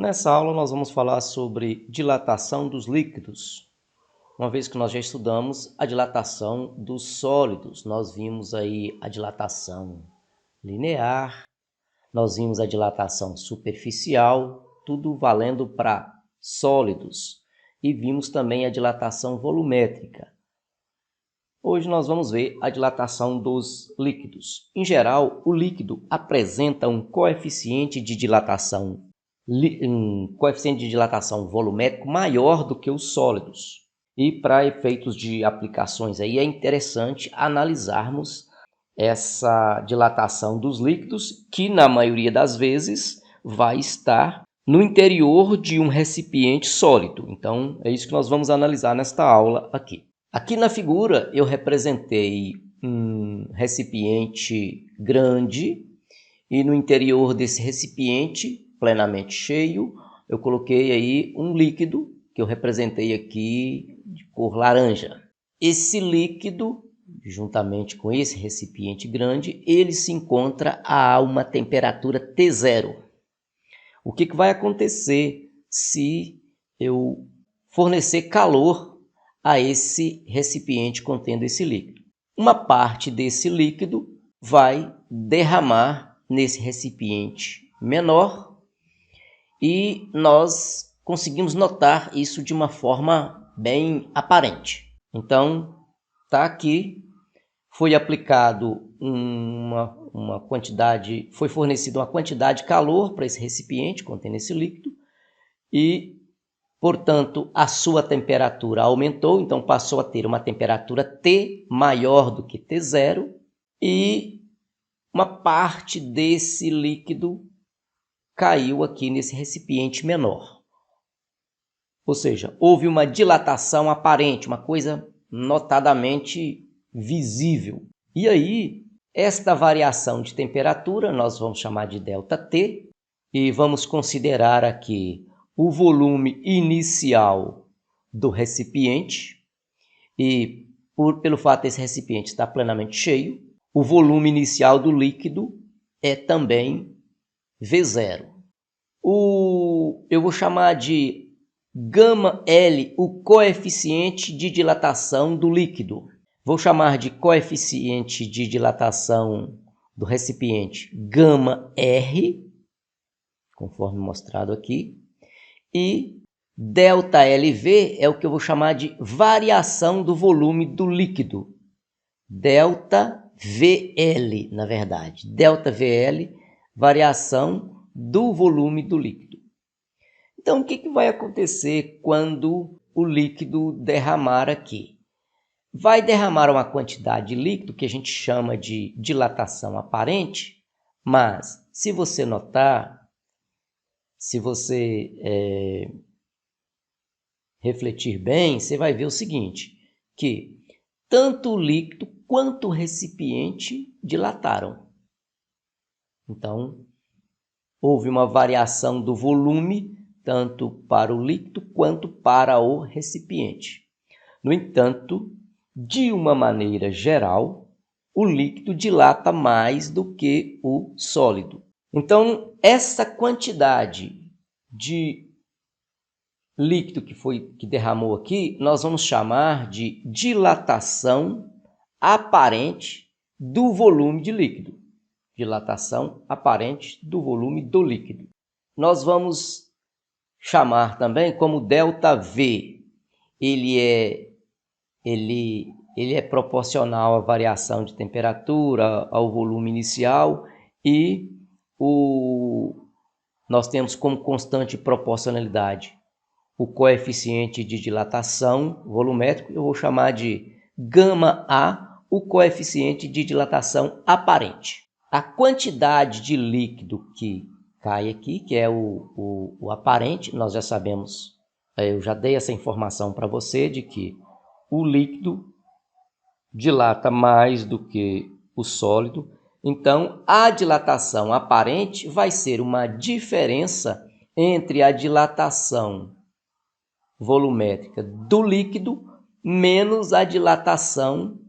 Nessa aula nós vamos falar sobre dilatação dos líquidos. Uma vez que nós já estudamos a dilatação dos sólidos, nós vimos aí a dilatação linear, nós vimos a dilatação superficial, tudo valendo para sólidos, e vimos também a dilatação volumétrica. Hoje nós vamos ver a dilatação dos líquidos. Em geral, o líquido apresenta um coeficiente de dilatação volumétrico maior do que os sólidos. E para efeitos de aplicações aí é interessante analisarmos essa dilatação dos líquidos, que na maioria das vezes vai estar no interior de um recipiente sólido. Então é isso que nós vamos analisar nesta aula aqui. Aqui na figura eu representei um recipiente grande e no interior desse recipiente plenamente cheio eu coloquei aí um líquido que eu representei aqui de cor laranja. Esse líquido, juntamente com esse recipiente grande, ele se encontra a uma temperatura T0. O que vai acontecer se eu fornecer calor a esse recipiente contendo esse líquido? Uma parte desse líquido vai derramar nesse recipiente menor e nós conseguimos notar isso de uma forma bem aparente. Então, está aqui, foi aplicado uma quantidade, foi fornecida uma quantidade de calor para esse recipiente contendo esse líquido e, portanto, a sua temperatura aumentou, então passou a ter uma temperatura T maior do que T0 e uma parte desse líquido caiu aqui nesse recipiente menor. Ou seja, houve uma dilatação aparente, uma coisa notadamente visível. E aí, esta variação de temperatura nós vamos chamar de ΔT e vamos considerar aqui o volume inicial do recipiente e, pelo fato desse recipiente estar plenamente cheio, o volume inicial do líquido é também V0. Eu vou chamar de γL o coeficiente de dilatação do líquido. Vou chamar de coeficiente de dilatação do recipiente γR, conforme mostrado aqui. E ΔLV é o que eu vou chamar de variação do volume do líquido. ΔVL, na verdade. ΔVL, variação do volume do líquido. Então, o que vai acontecer quando o líquido derramar aqui? Vai derramar uma quantidade de líquido que a gente chama de dilatação aparente, mas se você notar, se você refletir bem, você vai ver o seguinte, que tanto o líquido quanto o recipiente dilataram. Então, houve uma variação do volume tanto para o líquido quanto para o recipiente. No entanto, de uma maneira geral, o líquido dilata mais do que o sólido. Então, essa quantidade de líquido que derramou aqui, nós vamos chamar de dilatação aparente do volume de líquido. Dilatação aparente do volume do líquido. Nós vamos chamar também como ΔV. Ele é proporcional à variação de temperatura, ao volume inicial e nós temos como constante de proporcionalidade o coeficiente de dilatação volumétrico. Eu vou chamar de γA, o coeficiente de dilatação aparente. A quantidade de líquido que cai aqui, que é o aparente, nós já sabemos, eu já dei essa informação para você, de que o líquido dilata mais do que o sólido. Então, a dilatação aparente vai ser uma diferença entre a dilatação volumétrica do líquido menos a dilatação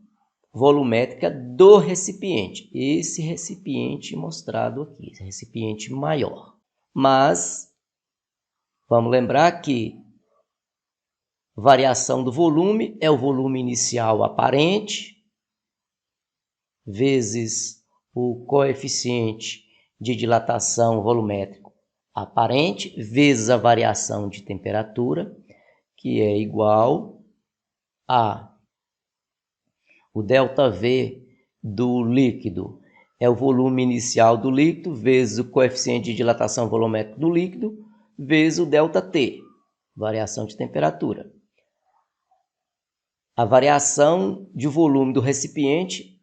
volumétrica do recipiente. Esse recipiente mostrado aqui, esse recipiente maior. Mas Vamos lembrar que variação do volume é o volume inicial aparente vezes o coeficiente de dilatação volumétrico aparente vezes a variação de temperatura, que é igual a o ΔV do líquido é o volume inicial do líquido vezes o coeficiente de dilatação volumétrico do líquido vezes o ΔT, variação de temperatura. A variação de volume do recipiente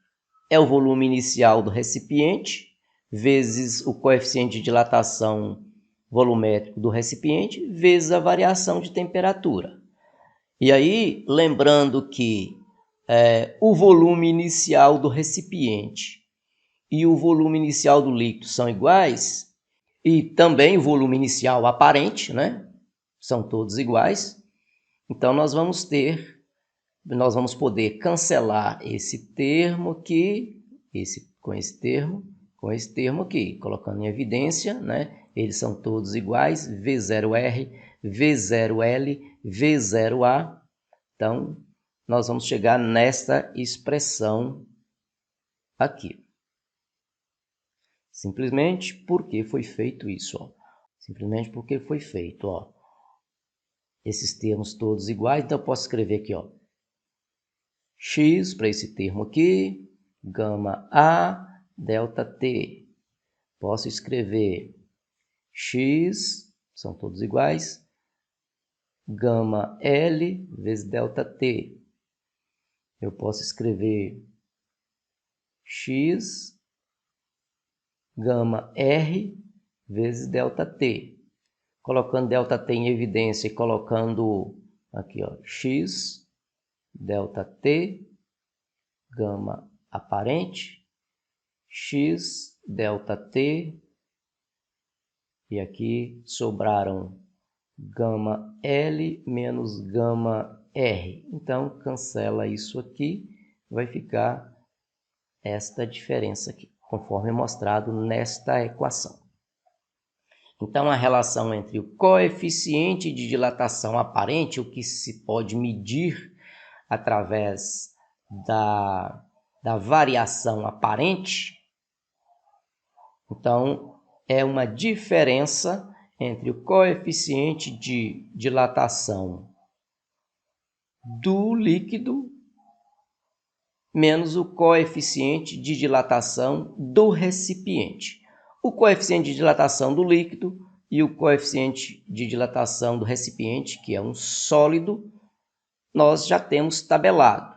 é o volume inicial do recipiente vezes o coeficiente de dilatação volumétrico do recipiente vezes a variação de temperatura. E aí, lembrando que o volume inicial do recipiente e o volume inicial do líquido são iguais, e também o volume inicial aparente, né? São todos iguais. Então, nós vamos poder cancelar esse termo aqui, com esse termo aqui, colocando em evidência, né? Eles são todos iguais, V0R, V0L, V0A. Então, nós vamos chegar nesta expressão aqui. Simplesmente porque foi feito isso, ó. Simplesmente porque foi feito, ó. Esses termos todos iguais, então eu posso escrever aqui, ó. X para esse termo aqui, gama A, delta T. Posso escrever X, são todos iguais, gama L vezes delta T. Eu posso escrever X, gama R vezes delta T. Colocando delta T em evidência e colocando aqui, ó, X, delta T, gama aparente, X, delta T, e aqui sobraram gama L menos gama R. Então, cancela isso aqui, vai ficar esta diferença aqui, conforme mostrado nesta equação. Então, a relação entre o coeficiente de dilatação aparente, o que se pode medir através da variação aparente, então, é uma diferença entre o coeficiente de dilatação do líquido menos o coeficiente de dilatação do recipiente. O coeficiente de dilatação do líquido e o coeficiente de dilatação do recipiente, que é um sólido, nós já temos tabelado.